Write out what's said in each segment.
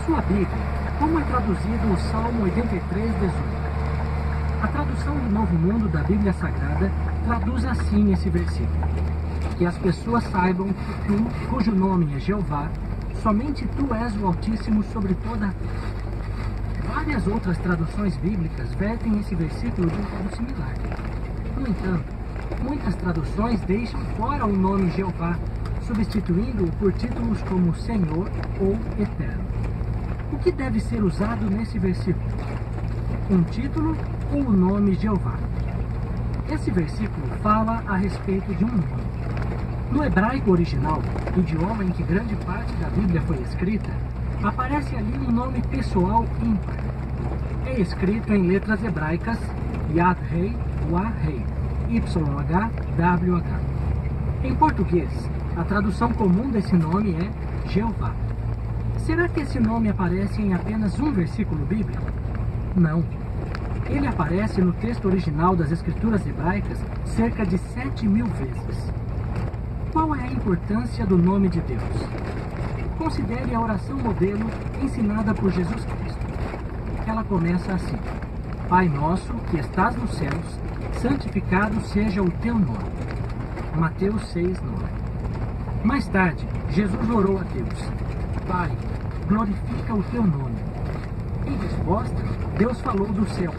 sua Bíblia, como é traduzido o Salmo 83:18? A tradução do Novo Mundo da Bíblia Sagrada traduz assim esse versículo: que as pessoas saibam que tu, cujo nome é Jeová, somente tu és o Altíssimo sobre toda a terra. Várias outras traduções bíblicas vertem esse versículo de um modo similar. No entanto, muitas traduções deixam fora o nome Jeová, substituindo-o por títulos como Senhor ou Eterno. O que deve ser usado nesse versículo? Um título ou o nome Jeová? Esse versículo fala a respeito de um nome. No hebraico original, idioma em que grande parte da Bíblia foi escrita, aparece ali um nome pessoal ímpar. É escrito em letras hebraicas Yad-Hei, Wah-Hei, YH-WH. Em português, a tradução comum desse nome é Jeová. Será que esse nome aparece em apenas um versículo bíblico? Não. Ele aparece no texto original das Escrituras hebraicas cerca de 7.000 vezes. Qual é a importância do nome de Deus? Considere a oração modelo ensinada por Jesus Cristo. Ela começa assim: Pai nosso que estás nos céus, santificado seja o teu nome. Mateus 6:9. Mais tarde, Jesus orou a Deus: Pai, glorifica o teu nome. Em resposta, Deus falou do céu: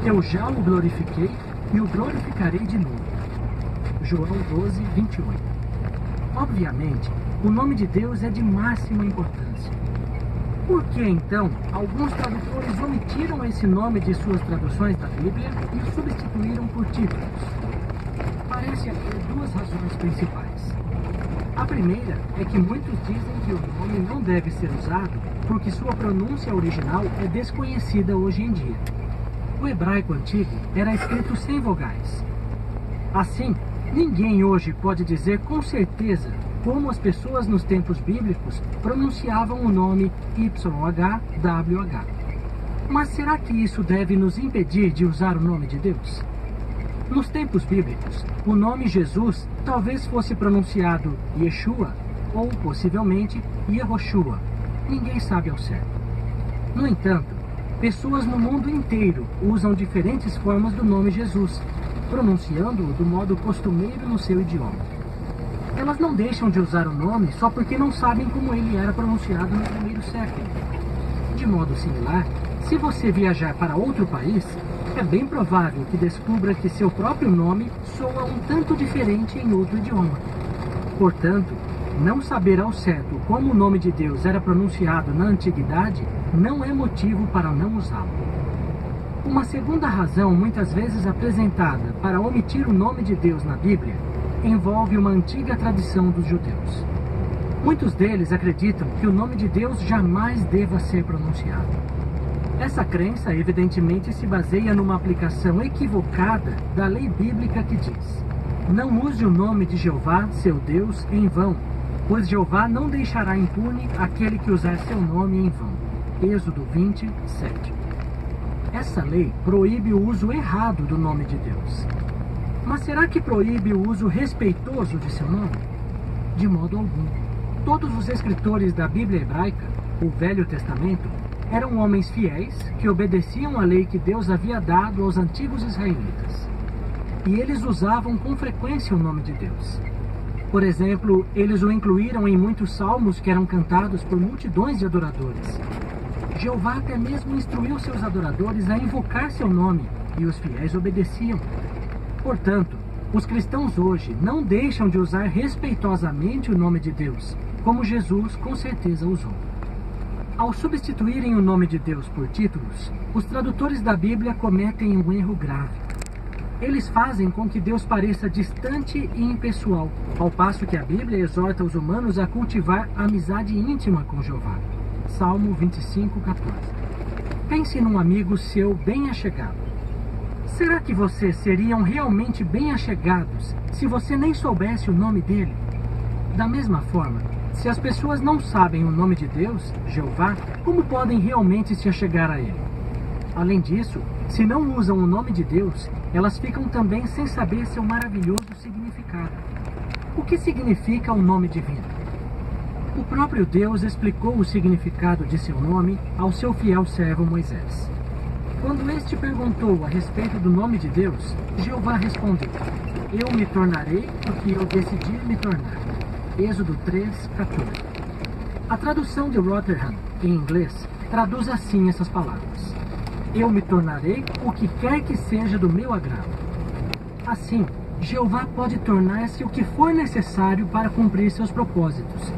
Eu já o glorifiquei e o glorificarei de novo. João 12:28. Obviamente, o nome de Deus é de máxima importância. Por que, então, alguns tradutores omitiram esse nome de suas traduções da Bíblia e o substituíram por títulos? Parece haver duas razões principais. A primeira é que muitos dizem que o nome não deve ser usado porque sua pronúncia original é desconhecida hoje em dia. O hebraico antigo era escrito sem vogais. Assim, ninguém hoje pode dizer com certeza como as pessoas nos tempos bíblicos pronunciavam o nome YHWH. Mas será que isso deve nos impedir de usar o nome de Deus? Nos tempos bíblicos, o nome Jesus talvez fosse pronunciado Yeshua ou, possivelmente, Yehoshua. Ninguém sabe ao certo. No entanto, pessoas no mundo inteiro usam diferentes formas do nome Jesus, pronunciando-o do modo costumeiro no seu idioma. Elas não deixam de usar o nome só porque não sabem como ele era pronunciado no primeiro século. De modo similar, se você viajar para outro país, é bem provável que descubra que seu próprio nome soa um tanto diferente em outro idioma. Portanto, não saber ao certo como o nome de Deus era pronunciado na antiguidade não é motivo para não usá-lo. Uma segunda razão muitas vezes apresentada para omitir o nome de Deus na Bíblia envolve uma antiga tradição dos judeus. Muitos deles acreditam que o nome de Deus jamais deva ser pronunciado. Essa crença evidentemente se baseia numa aplicação equivocada da lei bíblica que diz: não use o nome de Jeová, seu Deus, em vão, pois Jeová não deixará impune aquele que usar seu nome em vão. Êxodo 20:7. Essa lei proíbe o uso errado do nome de Deus. Mas será que proíbe o uso respeitoso de seu nome? De modo algum. Todos os escritores da Bíblia hebraica, o Velho Testamento, eram homens fiéis que obedeciam à lei que Deus havia dado aos antigos israelitas. E eles usavam com frequência o nome de Deus. Por exemplo, eles o incluíram em muitos salmos que eram cantados por multidões de adoradores. Jeová até mesmo instruiu seus adoradores a invocar seu nome, e os fiéis obedeciam. Portanto, os cristãos hoje não deixam de usar respeitosamente o nome de Deus, como Jesus com certeza usou. Ao substituírem o nome de Deus por títulos, os tradutores da Bíblia cometem um erro grave. Eles fazem com que Deus pareça distante e impessoal, ao passo que a Bíblia exorta os humanos a cultivar a amizade íntima com Jeová. Salmo 25:14. Pense num amigo seu bem achegado. Será que vocês seriam realmente bem achegados se você nem soubesse o nome dele? Da mesma forma, se as pessoas não sabem o nome de Deus, Jeová, como podem realmente se achegar a ele? Além disso, se não usam o nome de Deus, elas ficam também sem saber seu maravilhoso significado. O que significa o nome divino? O próprio Deus explicou o significado de seu nome ao seu fiel servo Moisés. Quando este perguntou a respeito do nome de Deus, Jeová respondeu: Eu me tornarei o que eu decidir me tornar. Êxodo 3:14. A tradução de Rotherham, em inglês, traduz assim essas palavras: Eu me tornarei o que quer que seja do meu agrado. Assim, Jeová pode tornar-se o que for necessário para cumprir seus propósitos.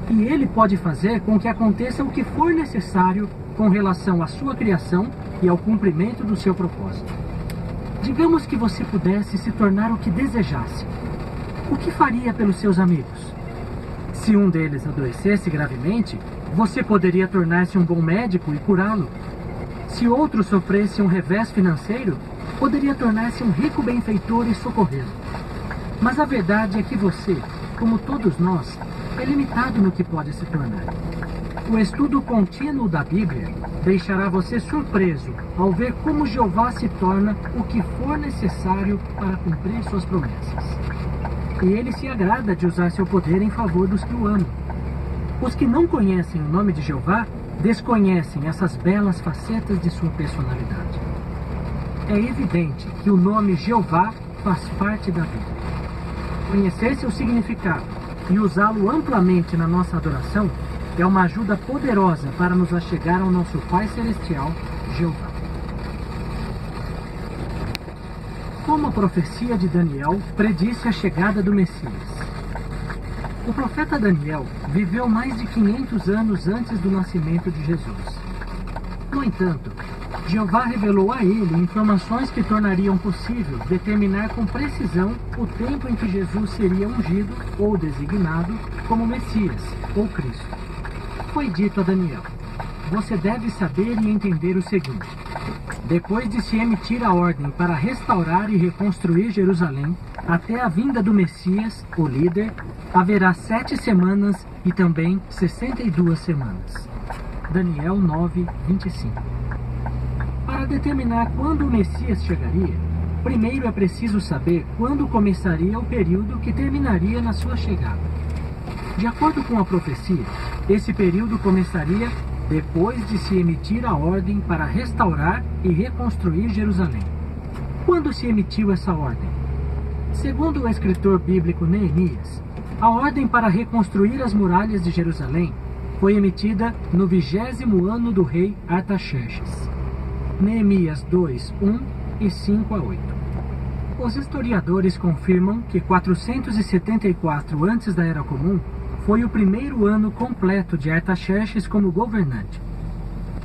E ele pode fazer com que aconteça o que for necessário com relação à sua criação e ao cumprimento do seu propósito. Digamos que você pudesse se tornar o que desejasse. O que faria pelos seus amigos? Se um deles adoecesse gravemente, você poderia tornar-se um bom médico e curá-lo. Se outro sofresse um revés financeiro, poderia tornar-se um rico benfeitor e socorrê-lo. Mas a verdade é que você, como todos nós, é limitado no que pode se tornar. O estudo contínuo da Bíblia deixará você surpreso ao ver como Jeová se torna o que for necessário para cumprir suas promessas. E ele se agrada de usar seu poder em favor dos que o amam. Os que não conhecem o nome de Jeová desconhecem essas belas facetas de sua personalidade. É evidente que o nome Jeová faz parte da Bíblia. Conhecer seu significado e usá-lo amplamente na nossa adoração é uma ajuda poderosa para nos achegar ao nosso Pai Celestial, Jeová. Como a profecia de Daniel predisse a chegada do Messias. O profeta Daniel viveu mais de 500 anos antes do nascimento de Jesus. No entanto, Jeová revelou a ele informações que tornariam possível determinar com precisão o tempo em que Jesus seria ungido ou designado como Messias ou Cristo. Foi dito a Daniel: você deve saber e entender o seguinte: depois de se emitir a ordem para restaurar e reconstruir Jerusalém, até a vinda do Messias, o líder, haverá 7 semanas e também 62 semanas. Daniel 9:25. Para determinar quando o Messias chegaria, primeiro é preciso saber quando começaria o período que terminaria na sua chegada. De acordo com a profecia, esse período começaria depois de se emitir a ordem para restaurar e reconstruir Jerusalém. Quando se emitiu essa ordem? Segundo o escritor bíblico Neemias, a ordem para reconstruir as muralhas de Jerusalém foi emitida no 20º ano do rei Artaxerxes. Neemias 2:1 e 5-8. Os historiadores confirmam que 474 antes da Era Comum foi o primeiro ano completo de Artaxerxes como governante.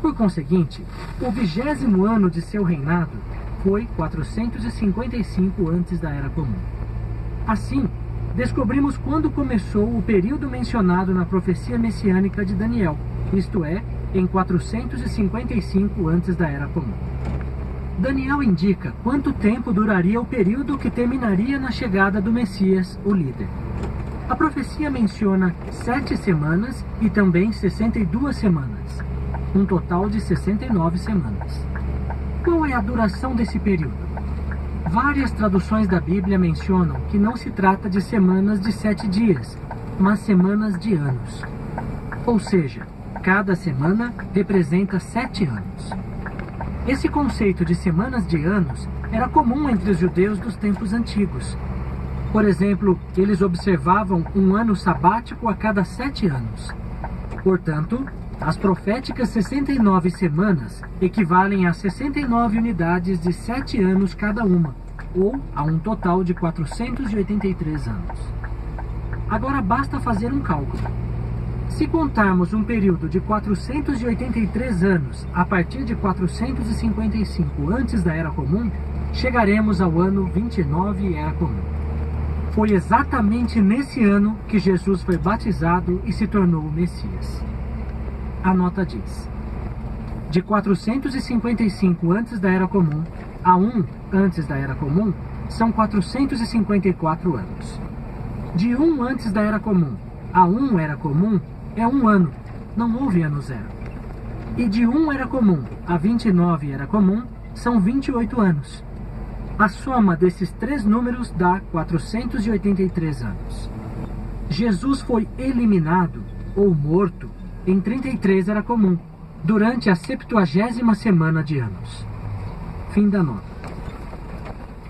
Por conseguinte, o 20º ano de seu reinado foi 455 antes da Era Comum. Assim, descobrimos quando começou o período mencionado na profecia messiânica de Daniel, isto é, em 455 antes da Era Comum. Daniel indica quanto tempo duraria o período que terminaria na chegada do Messias, o líder. A profecia menciona 7 semanas e também 62 semanas, um total de 69 semanas. Qual é a duração desse período? Várias traduções da Bíblia mencionam que não se trata de semanas de 7 dias, mas semanas de anos. Ou seja, cada semana representa 7 anos. Esse conceito de semanas de anos era comum entre os judeus dos tempos antigos. Por exemplo, eles observavam um ano sabático a cada 7 anos. Portanto, as proféticas 69 semanas equivalem a 69 unidades de 7 anos cada uma, ou a um total de 483 anos. Agora basta fazer um cálculo. Se contarmos um período de 483 anos a partir de 455 antes da Era Comum, chegaremos ao ano 29 Era Comum. Foi exatamente nesse ano que Jesus foi batizado e se tornou o Messias. A nota diz: de 455 antes da Era Comum a 1 antes da Era Comum são 454 anos. De 1 antes da Era Comum a 1 Era Comum é 1 ano, não houve ano zero. E de 1 Era Comum a 29 Era Comum são 28 anos. A soma desses 3 números dá 483 anos. Jesus foi eliminado ou morto em 33 era comum, durante a 70ª semana de anos. Fim da nota.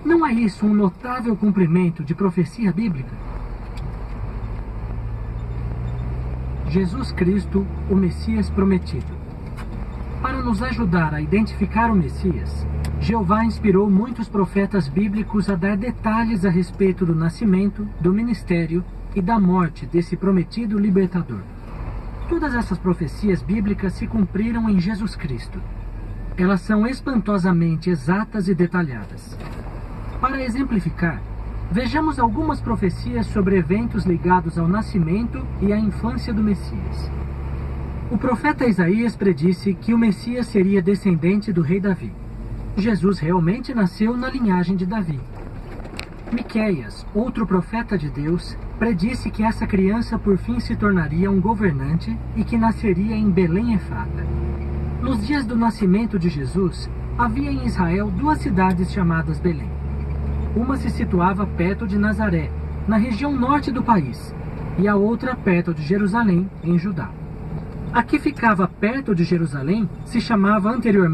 Não é isso um notável cumprimento de profecia bíblica? Jesus Cristo, o Messias prometido. Para nos ajudar a identificar o Messias, Jeová inspirou muitos profetas bíblicos a dar detalhes a respeito do nascimento, do ministério e da morte desse prometido libertador. Todas essas profecias bíblicas se cumpriram em Jesus Cristo. Elas são espantosamente exatas e detalhadas. Para exemplificar, vejamos algumas profecias sobre eventos ligados ao nascimento e à infância do Messias. O profeta Isaías predisse que o Messias seria descendente do rei Davi. Jesus realmente nasceu na linhagem de Davi. Miqueias, outro profeta de Deus, predisse que essa criança por fim se tornaria um governante e que nasceria em Belém Efrata. Nos dias do nascimento de Jesus, havia em Israel duas cidades chamadas Belém. Uma se situava perto de Nazaré, na região norte do país, e a outra perto de Jerusalém, em Judá. A que ficava perto de Jerusalém se chamava anteriormente